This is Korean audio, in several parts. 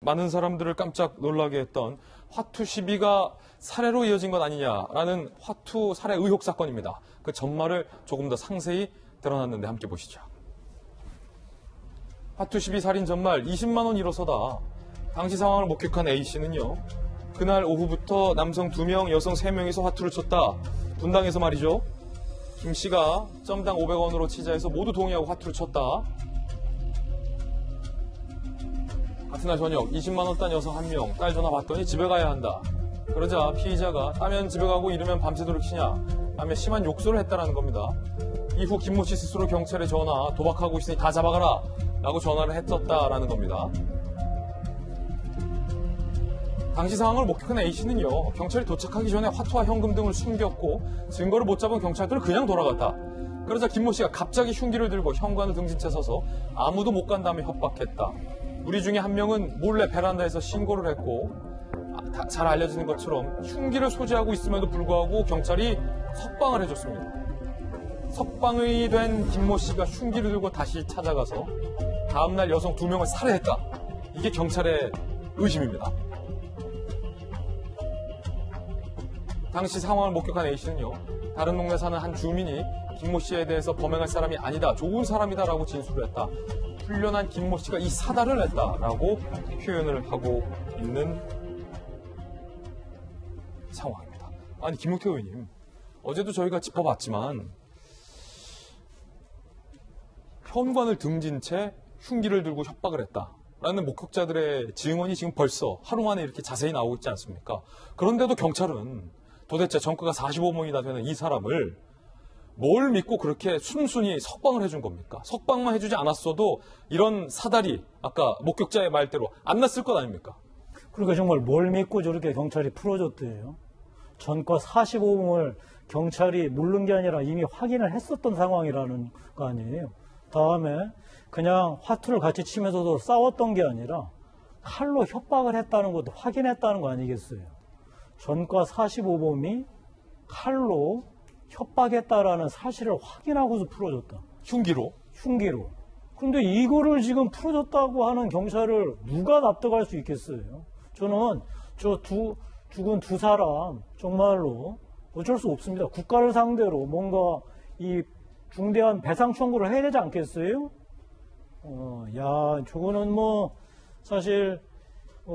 많은 사람들을 깜짝 놀라게 했던 화투 시비가 살해로 이어진 것 아니냐라는 화투 살해 의혹 사건입니다. 그 전말을 조금 더 상세히 드러났는데 함께 보시죠. 화투 시비 살인 전말 20만 원 잃어서다. 당시 상황을 목격한 A씨는요. 그날 오후부터 남성 2명, 여성 3명이서 화투를 쳤다. 분당에서 말이죠. 김씨가 점당 500원으로 치자 해서 모두 동의하고 화투를 쳤다. 같은 날 저녁 20만 원 딴 여성 1명, 딸 전화 받더니 집에 가야 한다. 그러자 피의자가 따면 집에 가고 이러면 밤새도록 치냐 하며 심한 욕설을 했다는 겁니다. 이후 김모 씨 스스로 경찰에 전화, 도박하고 있으니 다 잡아가라 라고 전화를 했었다라는 겁니다. 당시 상황을 목격한 A씨는요. 경찰이 도착하기 전에 화투와 현금 등을 숨겼고 증거를 못 잡은 경찰들은 그냥 돌아갔다. 그러자 김모 씨가 갑자기 흉기를 들고 현관을 등진 채 서서 아무도 못 간다며 협박했다. 우리 중에 한 명은 몰래 베란다에서 신고를 했고 잘 알려지는 것처럼 흉기를 소지하고 있음에도 불구하고 경찰이 석방을 해줬습니다. 석방이 된 김모 씨가 흉기를 들고 다시 찾아가서 다음날 여성 2명을 살해했다. 이게 경찰의 의심입니다. 당시 상황을 목격한 A씨는요. 다른 동네 사는 한 주민이 김모 씨에 대해서 범행할 사람이 아니다. 좋은 사람이다라고 진술을 했다. 훈련한 김모 씨가 이 사달을 했다라고 표현을 하고 있는 상황입니다. 아니 김용태 의원님, 어제도 저희가 짚어봤지만 현관을 등진 채 흉기를 들고 협박을 했다라는 목격자들의 증언이 지금 벌써 하루 만에 이렇게 자세히 나오고 있지 않습니까? 그런데도 경찰은 도대체 전과가 45명이나 되는 이 사람을 뭘 믿고 그렇게 순순히 석방을 해준 겁니까? 석방만 해주지 않았어도 이런 사달이 아까 목격자의 말대로 안 났을 것 아닙니까? 그러니까 정말 뭘 믿고 저렇게 경찰이 풀어줬대요. 전과 45명을 경찰이 모르는 게 아니라 이미 확인을 했었던 상황이라는 거 아니에요. 다음에 그냥 화투를 같이 치면서도 싸웠던 게 아니라 칼로 협박을 했다는 것도 확인했다는 거 아니겠어요. 전과 45범이 칼로 협박했다라는 사실을 확인하고서 풀어줬다. 흉기로? 흉기로. 근데 이거를 지금 풀어줬다고 하는 경찰을 누가 납득할 수 있겠어요? 저는 죽은 2사람 정말로 어쩔 수 없습니다. 국가를 상대로 뭔가 이 중대한 배상 청구를 해야 되지 않겠어요? 저거는 뭐 사실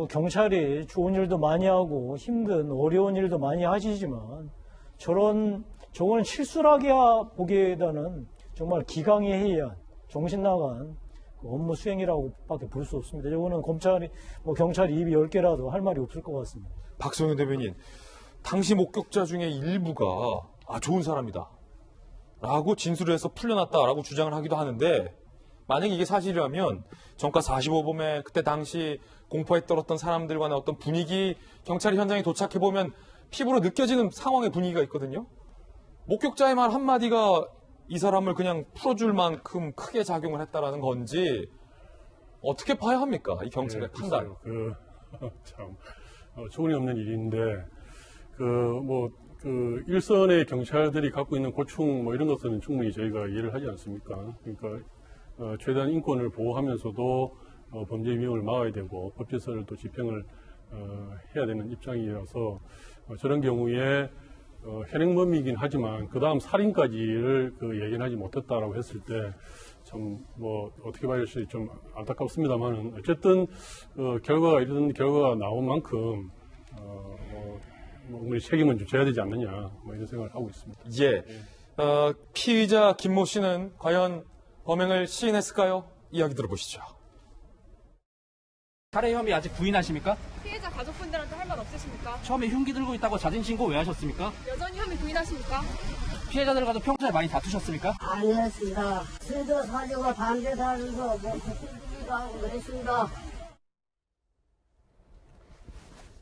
경찰이 좋은 일도 많이 하고 힘든 어려운 일도 많이 하시지만 저거는 실수라게 보기에는 정말 기강해이한 정신 나간 업무 수행이라고 밖에 볼 수 없습니다. 저거는 경찰이 입이 10개라도 할 말이 없을 것 같습니다. 박성현 대변인, 당시 목격자 중에 일부가 좋은 사람이다 라고 진술을 해서 풀려났다라고 주장을 하기도 하는데, 만약에 이게 사실이라면 전과 45범에 그때 당시 공포에 떨었던 사람들과의 어떤 분위기, 경찰이 현장에 도착해보면 피부로 느껴지는 상황의 분위기가 있거든요. 목격자의 말 한마디가 이 사람을 그냥 풀어줄 만큼 크게 작용을 했다라는 건지 어떻게 봐야 합니까? 이 경찰의 판단. 참 소원이 없는 일인데 일선의 경찰들이 갖고 있는 고충 이런 것은 충분히 저희가 이해를 하지 않습니까? 그러니까 최대한 인권을 보호하면서도 범죄 위험을 막아야 되고 법제서를 또 집행을 해야 되는 입장이라서 저런 경우에 현행범이긴 하지만 그 다음 살인까지를 예견하지 못했다라고 했을 때 참 어떻게 봐야 할지 좀 안타깝습니다만은 어쨌든 이런 결과가 나온 만큼 우리 책임은 좀 져야 되지 않느냐 이런 생각을 하고 있습니다. 예. 피의자 김모 씨는 과연 범행을 시인했을까요? 이야기 들어보시죠. 살해 혐의 아직 부인하십니까? 피해자 가족분들한테 할 말 없으십니까? 처음에 흉기 들고 있다고 자진 신고 왜 하셨습니까? 여전히 혐의 부인하십니까? 피해자들과도 평소에 많이 다투셨습니까? 안 했습니다. 술도 사주고 담배 사주고 술도 하고 그랬습니다.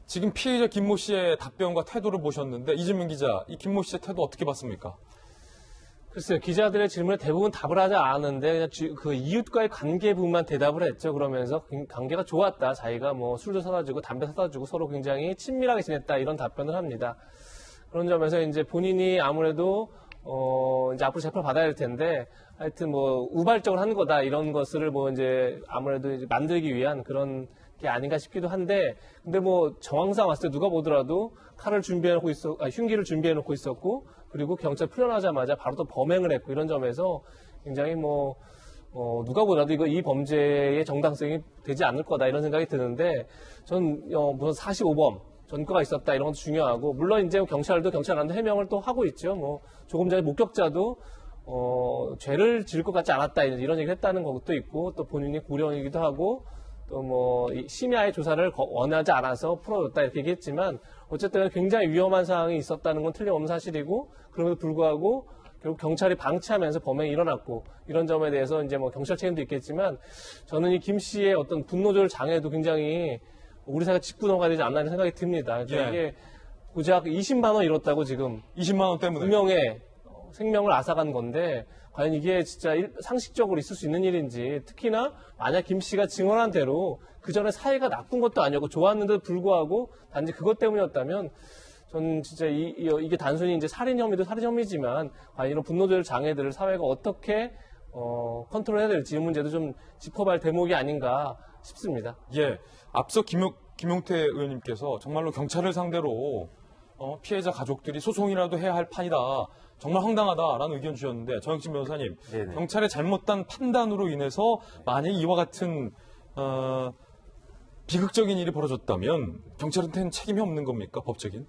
지금 피의자 김모 씨의 답변과 태도를 보셨는데 이재명 기자, 이 김모 씨의 태도 어떻게 봤습니까? 글쎄요, 기자들의 질문에 대부분 답을 하지 않았는데 그냥 그 이웃과의 관계 부분만 대답을 했죠. 그러면서 관계가 좋았다. 자기가 술도 사다 주고 담배 사다 주고 서로 굉장히 친밀하게 지냈다. 이런 답변을 합니다. 그런 점에서 이제 본인이 아무래도 이제 앞으로 재판을 받아야 할 텐데 하여튼 우발적으로 한 거다. 이런 것을 이제 아무래도 이제 만들기 위한 그런 게 아닌가 싶기도 한데, 근데 뭐 정황상 왔을 때 누가 보더라도 칼을 준비해놓고 흉기를 준비해놓고 있었고, 그리고 경찰 풀려나자마자 바로 또 범행을 했고, 이런 점에서 굉장히 누가 보더라도 이 범죄의 정당성이 되지 않을 거다 이런 생각이 드는데, 전 무슨 45범 전과가 있었다 이런 것도 중요하고, 물론 이제 경찰관도 해명을 또 하고 있죠. 조금 전에 목격자도 죄를 지을 것 같지 않았다 이런 얘기를 했다는 것도 있고, 또 본인이 고령이기도 하고, 또 심야의 조사를 원하지 않아서 풀어줬다 이렇게 얘기했지만, 어쨌든 굉장히 위험한 상황이 있었다는 건 틀림없는 사실이고, 그럼에도 불구하고 결국 경찰이 방치하면서 범행이 일어났고, 이런 점에 대해서 이제 경찰 책임도 있겠지만, 저는 이 김 씨의 어떤 분노 조절 장애도 굉장히 우리 사회가 짚고 넘어가야 되지 않나 하는 생각이 듭니다. 예. 이게 고작 20만 원 잃었다고 지금 20만 원 때문에. 2명의 생명을 앗아간 건데, 과연 이게 진짜 상식적으로 있을 수 있는 일인지, 특히나 만약 김 씨가 증언한 대로 그 전에 사이가 나쁜 것도 아니었고 좋았는데도 불구하고 단지 그것 때문이었다면, 전 진짜 이게 단순히 이제 살인 혐의도 살인 혐의지만, 과연 이런 분노 조절 장애들을 사회가 어떻게 컨트롤해야 될지, 이 문제도 좀 짚어봐야 할 대목이 아닌가 싶습니다. 예. 앞서 김용태 의원님께서 정말로 경찰을 상대로 피해자 가족들이 소송이라도 해야 할 판이다. 정말 황당하다라는 의견 주셨는데, 정혁진 변호사님, 네네. 경찰의 잘못된 판단으로 인해서 만약에 이와 같은 비극적인 일이 벌어졌다면 경찰한테는 책임이 없는 겁니까, 법적인?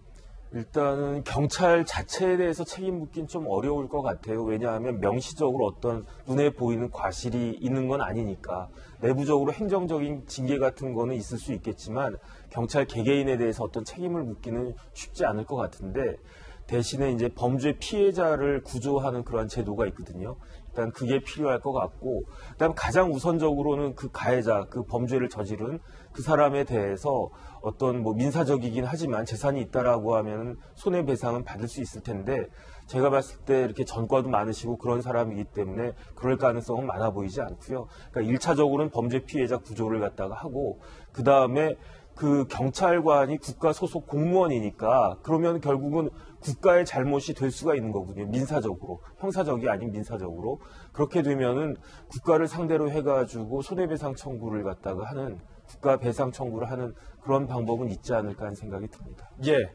일단은 경찰 자체에 대해서 책임 묻긴 좀 어려울 것 같아요. 왜냐하면 명시적으로 어떤 눈에 보이는 과실이 있는 건 아니니까. 내부적으로 행정적인 징계 같은 거는 있을 수 있겠지만, 경찰 개개인에 대해서 어떤 책임을 묻기는 쉽지 않을 것 같은데, 대신에 이제 범죄 피해자를 구조하는 그런 제도가 있거든요. 일단 그게 필요할 것 같고, 그다음 가장 우선적으로는 그 가해자, 그 범죄를 저지른 그 사람에 대해서 어떤 민사적이긴 하지만 재산이 있다라고 하면 손해배상은 받을 수 있을 텐데, 제가 봤을 때 이렇게 전과도 많으시고 그런 사람이기 때문에 그럴 가능성은 많아 보이지 않고요. 그러니까 1차적으로는 범죄 피해자 구조를 갖다가 하고, 그 다음에 그 경찰관이 국가 소속 공무원이니까 그러면 결국은 국가의 잘못이 될 수가 있는 거거든요. 민사적으로. 형사적이 아닌 민사적으로. 그렇게 되면은 국가를 상대로 해가지고 손해배상 청구를 갖다가 하는, 국가 배상 청구를 하는 그런 방법은 있지 않을까 하는 생각이 듭니다. 예.